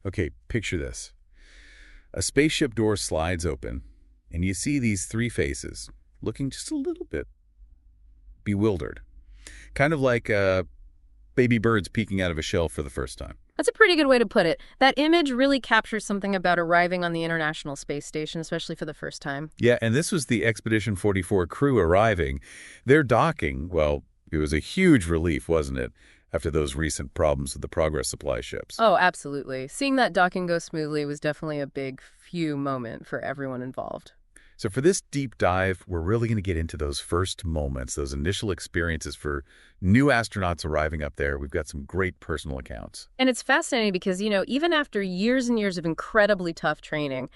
Okay, picture this. A spaceship door slides open, and you see these three faces, looking just a little bit bewildered. Kind of like baby birds peeking out of a shell for the first time. That's a pretty good way to put it. That image really captures something about arriving on the International Space Station, especially for the first time. Yeah, and this was the Expedition 44 crew arriving. Their docking, well, it was a huge relief, wasn't it, after those recent problems with the Progress supply ships? Oh, absolutely. Seeing that docking go smoothly was definitely a big phew moment for everyone involved. So for this deep dive, we're really going to get into those first moments, those initial experiences for new astronauts arriving up there. We've got some great personal accounts. And it's fascinating because, even after years and years of incredibly tough training,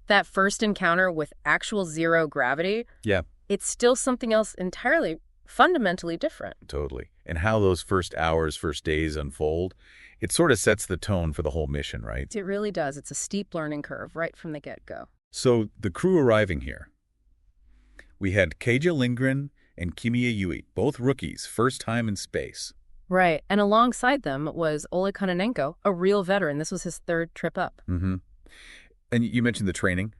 that first encounter with actual zero gravity, Yeah, it's still something else entirely fundamentally different. totally. And how those first hours, first days unfold, it sort of sets the tone for the whole mission, right? It really does. It's a steep learning curve right from the get-go. So the crew arriving here, we had Keija Lindgren and Kimiya Yui, both rookies, first time in space. Right. And alongside them was Oleg Kononenko, a real veteran. This was his third trip up. Mm-hmm. And you mentioned the training.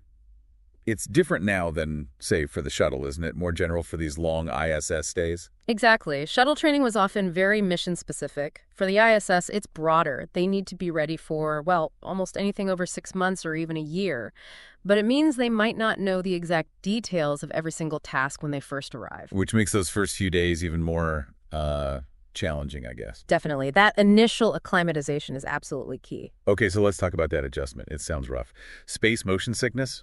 It's different now than, say, for the shuttle, isn't it? More general for these long ISS stays? Exactly. Shuttle training was often very mission-specific. For the ISS, it's broader. They need to be ready for, well, almost anything over 6 months or even a year. But it means they might not know the exact details of every single task when they first arrive. Which makes those first few days even more challenging, I guess. Definitely. That initial acclimatization is absolutely key. Okay, so let's talk about that adjustment. It sounds rough. Space motion sickness?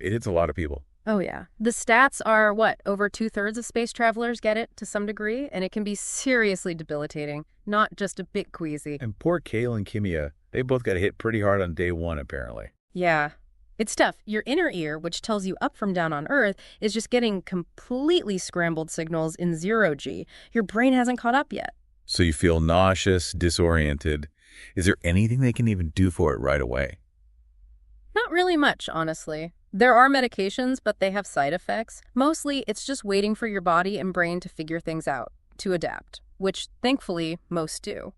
It hits a lot of people. Oh, yeah. The stats are, over 2/3 of space travelers get it to some degree, and it can be seriously debilitating, not just a bit queasy. And poor Kale and Kimiya, they both got hit pretty hard on day one, apparently. Yeah. It's tough. Your inner ear, which tells you up from down on Earth, is just getting completely scrambled signals in 0G. Your brain hasn't caught up yet. So you feel nauseous, disoriented. Is there anything they can even do for it right away? Not really much, honestly. There are medications, but they have side effects. Mostly, it's just waiting for your body and brain to figure things out, to adapt, which, thankfully, most do.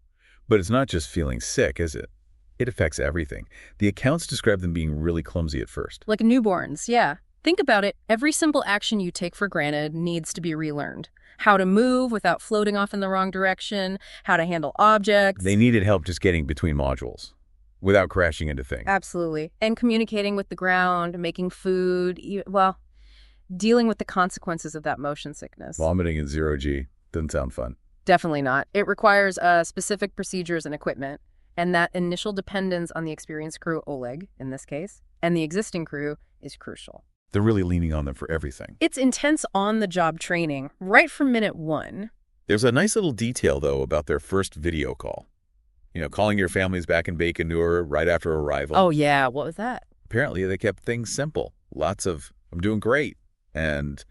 But it's not just feeling sick, is it? It affects everything. The accounts describe them being really clumsy at first. Like newborns, yeah. Think about it. Every simple action you take for granted needs to be relearned. How to move without floating off in the wrong direction, how to handle objects. They needed help just getting between modules without crashing into things. Absolutely. And communicating with the ground, making food, dealing with the consequences of that motion sickness. Vomiting in 0G doesn't sound fun. Definitely not. It requires specific procedures and equipment, and that initial dependence on the experienced crew, Oleg in this case, and the existing crew is crucial. They're really leaning on them for everything. It's intense on-the-job training right from minute one. There's a nice little detail, though, about their first video call. Calling your families back in Baikonur right after arrival. Oh, yeah. What was that? Apparently, they kept things simple. Lots of, I'm doing great. And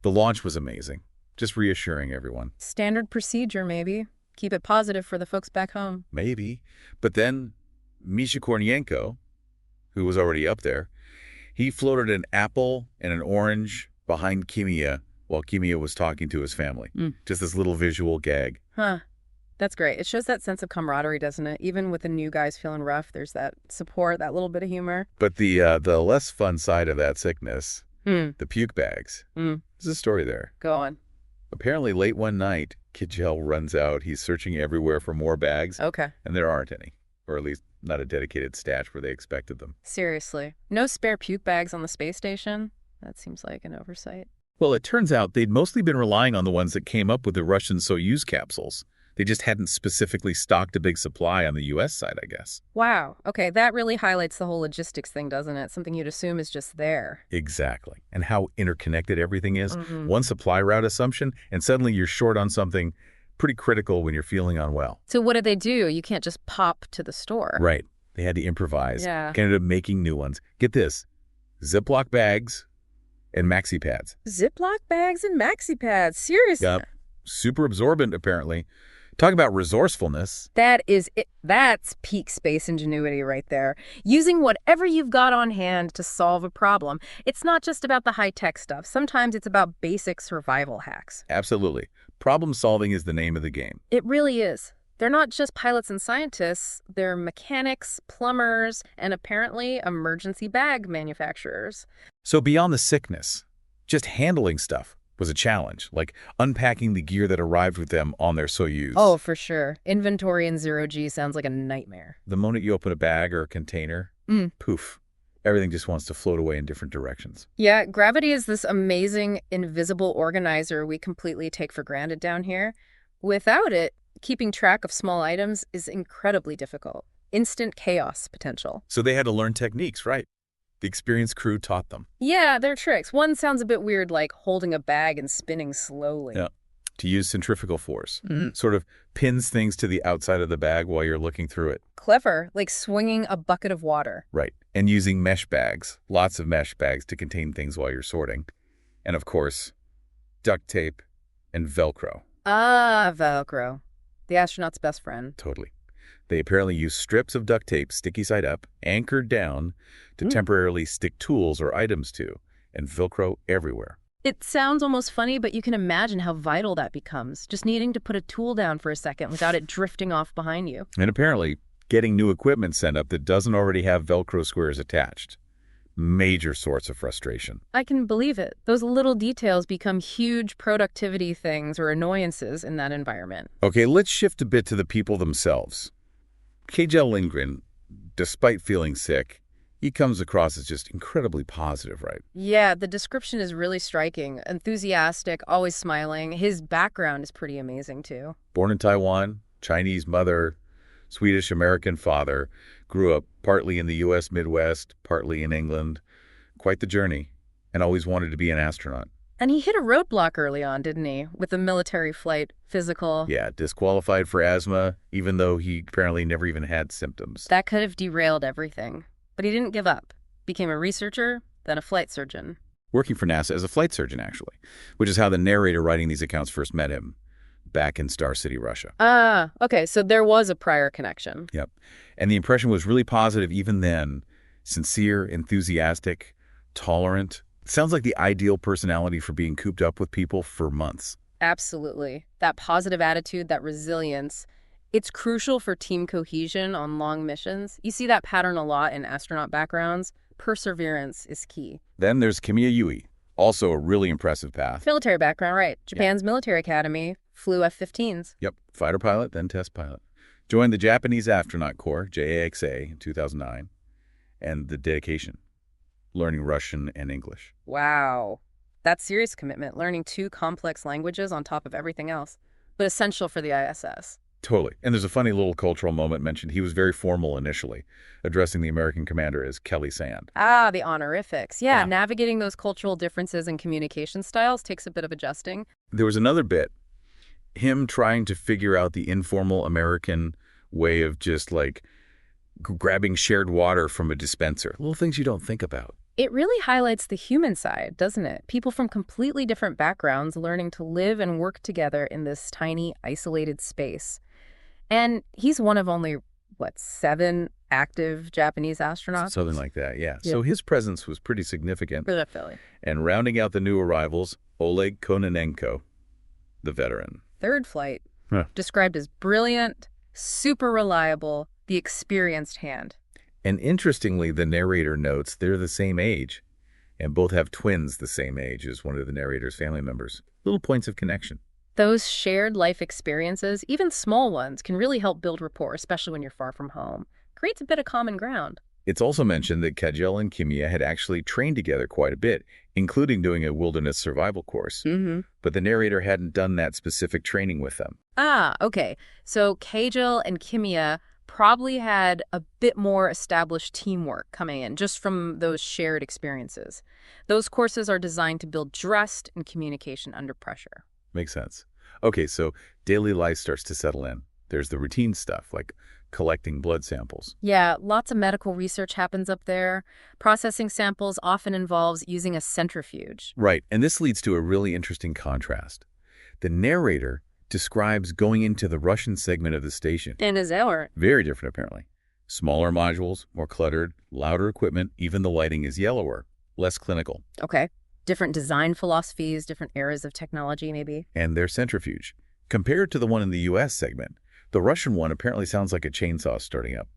the launch was amazing. Just reassuring everyone. Standard procedure, maybe. Keep it positive for the folks back home. Maybe. But then Misha Kornienko, who was already up there, he floated an apple and an orange behind Kimiya while Kimiya was talking to his family. Just this little visual gag. Huh. That's great. It shows that sense of camaraderie, doesn't it? Even with the new guys feeling rough, there's that support, that little bit of humor. But the less fun side of that sickness, the puke bags. There's a story there. Go on. Apparently late one night, Kijel runs out. He's searching everywhere for more bags. Okay. And there aren't any. Or at least not a dedicated stash where they expected them. Seriously. No spare puke bags on the space station? That seems like an oversight. Well, it turns out they'd mostly been relying on the ones that came up with the Russian Soyuz capsules. They just hadn't specifically stocked a big supply on the U.S. side, I guess. Wow. Okay, that really highlights the whole logistics thing, doesn't it? Something you'd assume is just there. Exactly. And how interconnected everything is. One supply route assumption, and suddenly you're short on something pretty critical when you're feeling unwell. So what did they do? You can't just pop to the store. Right. They had to improvise. Yeah. Ended up making new ones. Get this. Ziploc bags and maxi pads. Ziploc bags and maxi pads. Seriously? Yep. Super absorbent, apparently. Talk about resourcefulness. That is it. That's peak space ingenuity right there. Using whatever you've got on hand to solve a problem. It's not just about the high-tech stuff. Sometimes it's about basic survival hacks. Absolutely. Problem solving is the name of the game. It really is. They're not just pilots and scientists, they're mechanics, plumbers, and apparently emergency bag manufacturers. So beyond the sickness, just handling stuff was a challenge, like unpacking the gear that arrived with them on their Soyuz. Oh, for sure. Inventory in zero-G sounds like a nightmare. The moment you open a bag or a container, poof, everything just wants to float away in different directions. Yeah, gravity is this amazing, invisible organizer we completely take for granted down here. Without it, keeping track of small items is incredibly difficult. Instant chaos potential. So they had to learn techniques, right? The experienced crew taught them. Yeah, they're tricks. One sounds a bit weird, like holding a bag and spinning slowly. Yeah. To use centrifugal force. Sort of pins things to the outside of the bag while you're looking through it. Clever, like swinging a bucket of water. Right. And using mesh bags, lots of mesh bags to contain things while you're sorting. And of course, duct tape and Velcro. Ah, Velcro. The astronaut's best friend. Totally. They apparently use strips of duct tape, sticky side up, anchored down to temporarily stick tools or items to, and Velcro everywhere. It sounds almost funny, but you can imagine how vital that becomes, just needing to put a tool down for a second without it drifting off behind you. And apparently, getting new equipment sent up that doesn't already have Velcro squares attached. Major source of frustration. I can believe it. Those little details become huge productivity things or annoyances in that environment. Okay, let's shift a bit to the people themselves. Kjell Lindgren, despite feeling sick, he comes across as just incredibly positive, right? Yeah, the description is really striking. Enthusiastic, always smiling. His background is pretty amazing, too. Born in Taiwan, Chinese mother, Swedish-American father, grew up partly in the U.S. Midwest, partly in England. Quite the journey, and always wanted to be an astronaut. And he hit a roadblock early on, didn't he? With a military flight, physical. Yeah, disqualified for asthma, even though he apparently never even had symptoms. That could have derailed everything. But he didn't give up. Became a researcher, then a flight surgeon. Working for NASA as a flight surgeon, actually, which is how the narrator writing these accounts first met him, back in Star City, Russia. Ah, okay, so there was a prior connection. Yep. And the impression was really positive even then. Sincere, enthusiastic, tolerant. Sounds like the ideal personality for being cooped up with people for months. Absolutely. That positive attitude, that resilience, it's crucial for team cohesion on long missions. You see that pattern a lot in astronaut backgrounds. Perseverance is key. Then there's Kimiya Yui, also a really impressive path. Military background, right. Japan's military academy, flew F-15s. Yep, fighter pilot, then test pilot. Joined the Japanese Astronaut Corps, JAXA, in 2009, and the dedication, learning Russian and English. Wow. That's serious commitment, learning 2 complex languages on top of everything else, but essential for the ISS. Totally. And there's a funny little cultural moment mentioned. He was very formal initially, addressing the American commander as Kelly Sand. Ah, the honorifics. Yeah, navigating those cultural differences and communication styles takes a bit of adjusting. There was another bit, him trying to figure out the informal American way of just like grabbing shared water from a dispenser. Little things you don't think about. It really highlights the human side, doesn't it? People from completely different backgrounds learning to live and work together in this tiny, isolated space. And he's one of only, 7 active Japanese astronauts? Something like that, yeah. So his presence was pretty significant. For the Philly. And rounding out the new arrivals, Oleg Kononenko, the veteran. 3rd flight, described as brilliant, super reliable, the experienced hand. And interestingly, the narrator notes they're the same age, and both have twins the same age as one of the narrator's family members. Little points of connection. Those shared life experiences, even small ones, can really help build rapport, especially when you're far from home. Creates a bit of common ground. It's also mentioned that Kjell and Kimiya had actually trained together quite a bit, including doing a wilderness survival course. But the narrator hadn't done that specific training with them. Ah, okay. So Kjell and Kimiya probably had a bit more established teamwork coming in just from those shared experiences. Those courses are designed to build trust and communication under pressure. Makes sense. Okay, so daily life starts to settle in. There's the routine stuff, like collecting blood samples. Yeah, lots of medical research happens up there. Processing samples often involves using a centrifuge. Right, and this leads to a really interesting contrast. The narrator describes going into the Russian segment of the station. In his hour. Very different, apparently. Smaller modules, more cluttered, louder equipment, even the lighting is yellower, less clinical. Okay. Different design philosophies, different eras of technology, maybe. And their centrifuge. Compared to the one in the U.S. segment, The Russian one apparently sounds like a chainsaw starting up.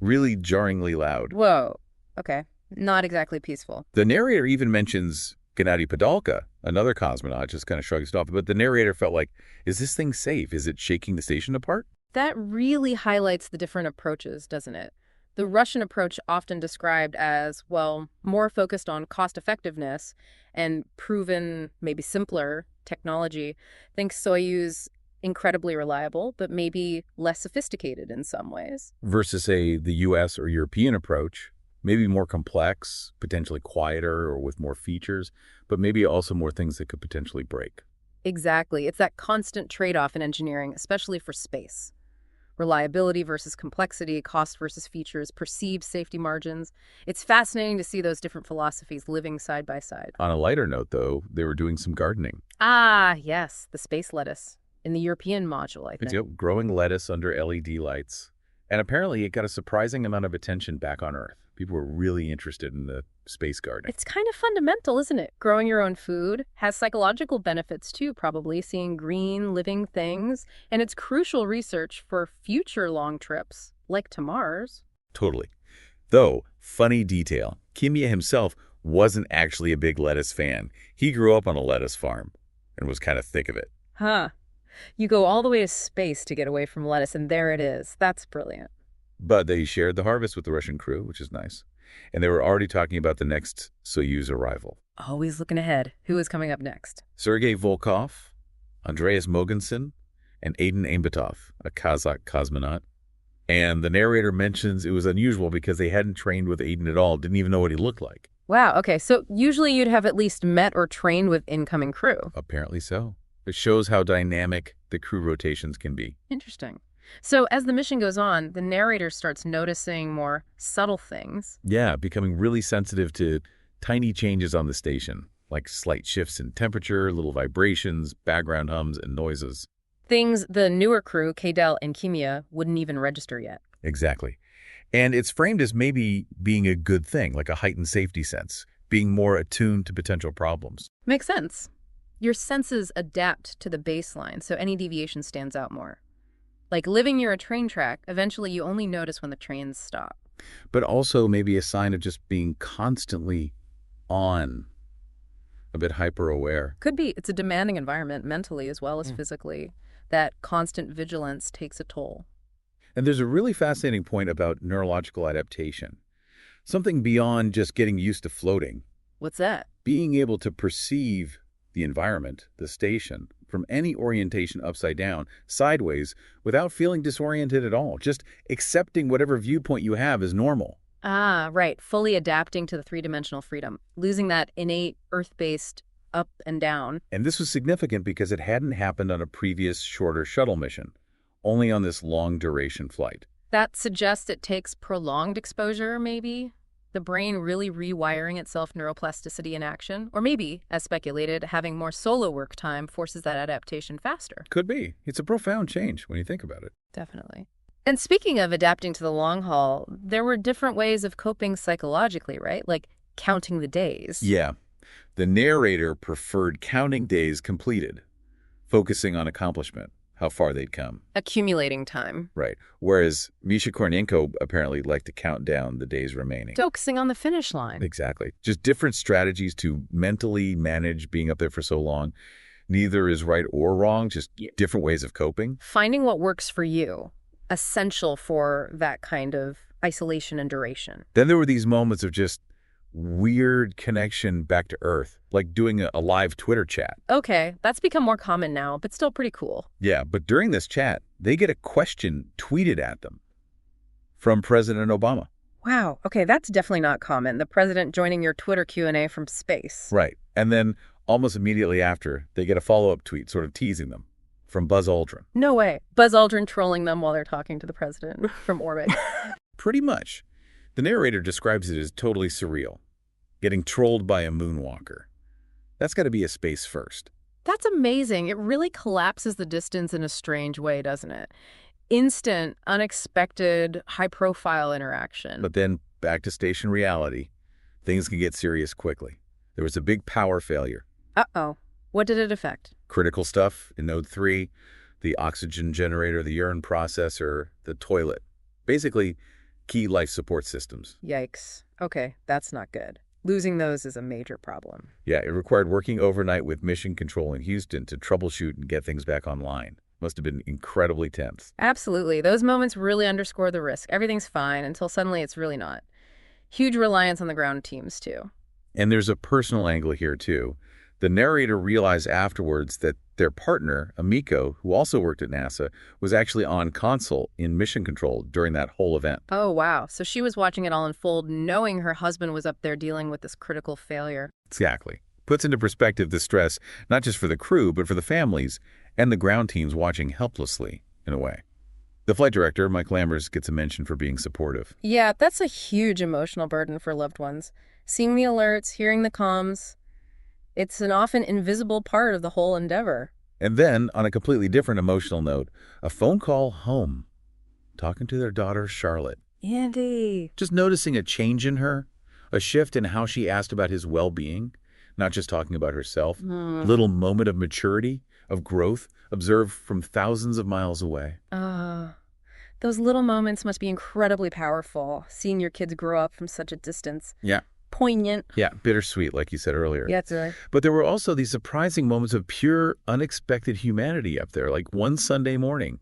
Really jarringly loud. Whoa. Okay. Not exactly peaceful. The narrator even mentions Gennady Padalka, another cosmonaut, just kind of shrugs it off. But the narrator felt like, is this thing safe? Is it shaking the station apart? That really highlights the different approaches, doesn't it? The Russian approach, often described as, well, more focused on cost effectiveness and proven, maybe simpler technology, thinks Soyuz incredibly reliable, but maybe less sophisticated in some ways. Versus, say, the U.S. or European approach, maybe more complex, potentially quieter or with more features, but maybe also more things that could potentially break. Exactly. It's that constant trade-off in engineering, especially for space. Reliability versus complexity, cost versus features, perceived safety margins. It's fascinating to see those different philosophies living side by side. On a lighter note, though, they were doing some gardening. Ah, yes, the space lettuce in the European module, I think. Yep, growing lettuce under LED lights. And apparently it got a surprising amount of attention back on Earth. People were really interested in the space gardening. It's kind of fundamental, isn't it? Growing your own food has psychological benefits too, probably, seeing green, living things. And it's crucial research for future long trips, like to Mars. Totally. Though, funny detail, Kimya himself wasn't actually a big lettuce fan. He grew up on a lettuce farm and was kind of thick of it. Huh. You go all the way to space to get away from lettuce, and there it is. That's brilliant. But they shared the harvest with the Russian crew, which is nice. And they were already talking about the next Soyuz arrival. Always looking ahead. Who is coming up next? Sergei Volkov, Andreas Mogensen, and Aiden Aimbetov, a Kazakh cosmonaut. And the narrator mentions it was unusual because they hadn't trained with Aiden at all, didn't even know what he looked like. Wow, okay, so usually you'd have at least met or trained with incoming crew. Apparently so. It shows how dynamic the crew rotations can be. Interesting. So as the mission goes on, the narrator starts noticing more subtle things. Yeah, becoming really sensitive to tiny changes on the station, like slight shifts in temperature, little vibrations, background hums, and noises. Things the newer crew, Kadel and Kimia, wouldn't even register yet. Exactly. And it's framed as maybe being a good thing, like a heightened safety sense, being more attuned to potential problems. Makes sense. Your senses adapt to the baseline, so any deviation stands out more. Like living near a train track, eventually you only notice when the trains stop. But also maybe a sign of just being constantly on, a bit hyper-aware. Could be. It's a demanding environment, mentally as well as physically. That constant vigilance takes a toll. And there's a really fascinating point about neurological adaptation. Something beyond just getting used to floating. What's that? Being able to perceive the environment, the station, from any orientation upside down, sideways, without feeling disoriented at all. Just accepting whatever viewpoint you have as normal. Ah, right. Fully adapting to the three-dimensional freedom. Losing that innate Earth-based up and down. And this was significant because it hadn't happened on a previous shorter shuttle mission, only on this long-duration flight. That suggests it takes prolonged exposure, maybe? The brain really rewiring itself, neuroplasticity in action? Or maybe, as speculated, having more solo work time forces that adaptation faster. Could be. It's a profound change when you think about it. Definitely. And speaking of adapting to the long haul, there were different ways of coping psychologically, right? Like counting the days. Yeah. The narrator preferred counting days completed, focusing on accomplishment, how far they'd come. Accumulating time. Right. Whereas Misha Kornienko apparently liked to count down the days remaining. Focusing on the finish line. Exactly. Just different strategies to mentally manage being up there for so long. Neither is right or wrong, just different ways of coping. Finding what works for you. Essential for that kind of isolation and duration. Then there were these moments of just weird connection back to Earth, like doing a live Twitter chat. Okay, that's become more common now, but still pretty cool. Yeah, but during this chat, they get a question tweeted at them from President Obama. Wow, okay, that's definitely not common. The president joining your Twitter Q&A from space. Right, and then almost immediately after, they get a follow-up tweet sort of teasing them from Buzz Aldrin. No way. Buzz Aldrin trolling them while they're talking to the president from orbit. Pretty much. The narrator describes it as totally surreal, getting trolled by a moonwalker. That's got to be a space first. That's amazing. It really collapses the distance in a strange way, doesn't it? Instant, unexpected, high-profile interaction. But then back to station reality, things can get serious quickly. There was a big power failure. Uh-oh. What did it affect? Critical stuff in Node 3. the oxygen generator, the urine processor, the toilet. Basically, key life support systems. Yikes. Okay, that's not good. Losing those is a major problem. Yeah, it required working overnight with mission control in Houston to troubleshoot and get things back online. Must have been incredibly tense. Absolutely. Those moments really underscore the risk. Everything's fine until suddenly it's really not. Huge reliance on the ground teams, too. And there's a personal angle here, too. The narrator realized afterwards that their partner, Amiko, who also worked at NASA, was actually on console in mission control during that whole event. Oh, wow. So she was watching it all unfold, knowing her husband was up there dealing with this critical failure. Exactly. Puts into perspective the stress, not just for the crew, but for the families and the ground teams watching helplessly, in a way. The flight director, Mike Lammers, gets a mention for being supportive. Yeah, that's a huge emotional burden for loved ones. Seeing the alerts, hearing the comms, it's an often invisible part of the whole endeavor. And then, on a completely different emotional note, a phone call home, talking to their daughter, Charlotte. Andy. Just noticing a change in her, a shift in how she asked about his well-being, not just talking about herself. Little moment of maturity, of growth, observed from thousands of miles away. Those little moments must be incredibly powerful, seeing your kids grow up from such a distance. Yeah. Poignant. Yeah, bittersweet, like you said earlier. Yeah, that's right. But there were also these surprising moments of pure, unexpected humanity up there, like one Sunday morning.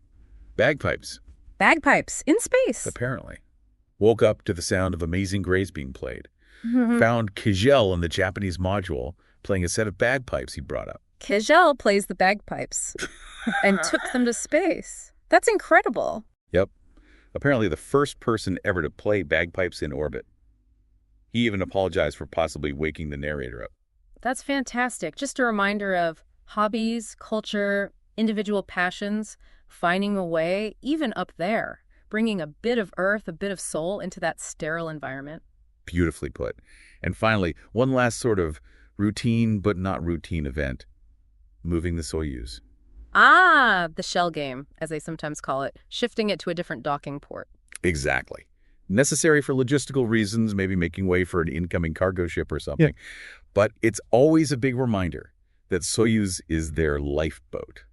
Bagpipes, Bagpipes in space. apparently. Woke up to the sound of Amazing Grace being played. Found ch10 in the Japanese module playing a set of bagpipes he brought up. ch10 plays the bagpipes and took them to space. That's incredible. Yep. Apparently the first person ever to play bagpipes in orbit. He even apologized for possibly waking the narrator up. That's fantastic. Just a reminder of hobbies, culture, individual passions, finding a way, even up there, bringing a bit of earth, a bit of soul into that sterile environment. Beautifully put. And finally, one last sort of routine but not routine event. Moving the Soyuz. Ah, the shell game, as they sometimes call it, shifting it to a different docking port. Exactly. Necessary for logistical reasons, maybe making way for an incoming cargo ship or something. Yeah. But it's always a big reminder that Soyuz is their lifeboat.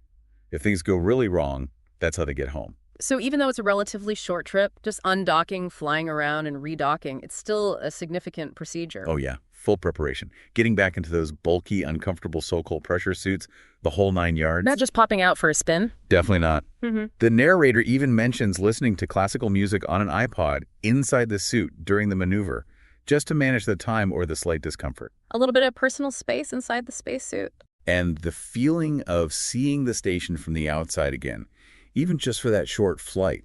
If things go really wrong, that's how they get home. So even though it's a relatively short trip, just undocking, flying around, and redocking, it's still a significant procedure. Oh, yeah. Full preparation. Getting back into those bulky, uncomfortable so-called pressure suits, the whole 9 yards. Not just popping out for a spin? Definitely not. The narrator even mentions listening to classical music on an iPod inside the suit during the maneuver, just to manage the time or the slight discomfort. A little bit of personal space inside the spacesuit. And the feeling of seeing the station from the outside again, even just for that short flight.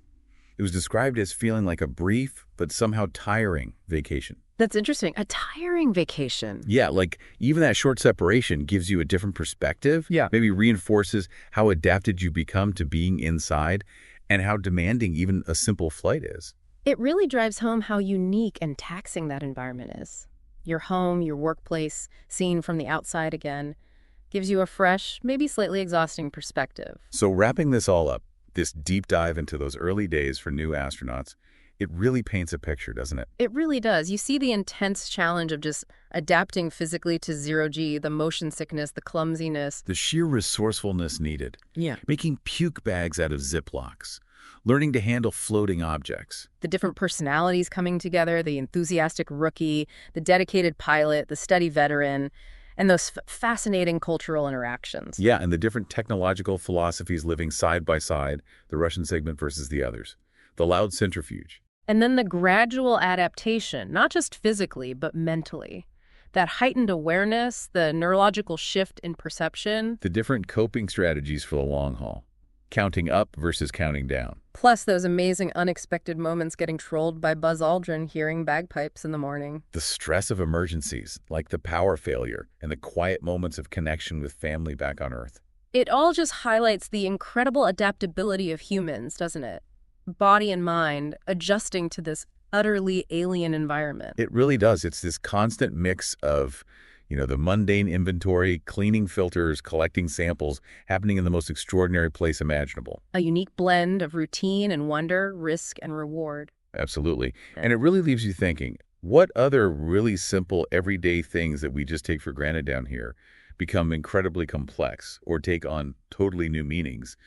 It was described as feeling like a brief, but somehow tiring vacation. That's interesting. A tiring vacation. Yeah, like even that short separation gives you a different perspective. Yeah. Maybe reinforces how adapted you become to being inside and how demanding even a simple flight is. It really drives home how unique and taxing that environment is. Your home, your workplace, seen from the outside again, gives you a fresh, maybe slightly exhausting perspective. So wrapping this all up, this deep dive into those early days for new astronauts, it really paints a picture, doesn't it? It really does. You see the intense challenge of just adapting physically to zero-G, the motion sickness, the clumsiness. The sheer resourcefulness needed. Yeah. Making puke bags out of Ziplocs. Learning to handle floating objects. The different personalities coming together, the enthusiastic rookie, the dedicated pilot, the steady veteran, and those fascinating cultural interactions. Yeah, and the different technological philosophies living side by side, the Russian segment versus the others. The loud centrifuge. And then the gradual adaptation, not just physically, but mentally. That heightened awareness, the neurological shift in perception. The different coping strategies for the long haul. Counting up versus counting down. Plus those amazing unexpected moments getting trolled by Buzz Aldrin hearing bagpipes in the morning. The stress of emergencies, like the power failure, and the quiet moments of connection with family back on Earth. It all just highlights the incredible adaptability of humans, doesn't it? Body and mind adjusting to this utterly alien environment. It really does. It's this constant mix of, the mundane inventory, cleaning filters, collecting samples, happening in the most extraordinary place imaginable. A unique blend of routine and wonder, risk and reward. Absolutely. And it really leaves you thinking, what other really simple everyday things that we just take for granted down here become incredibly complex or take on totally new meanings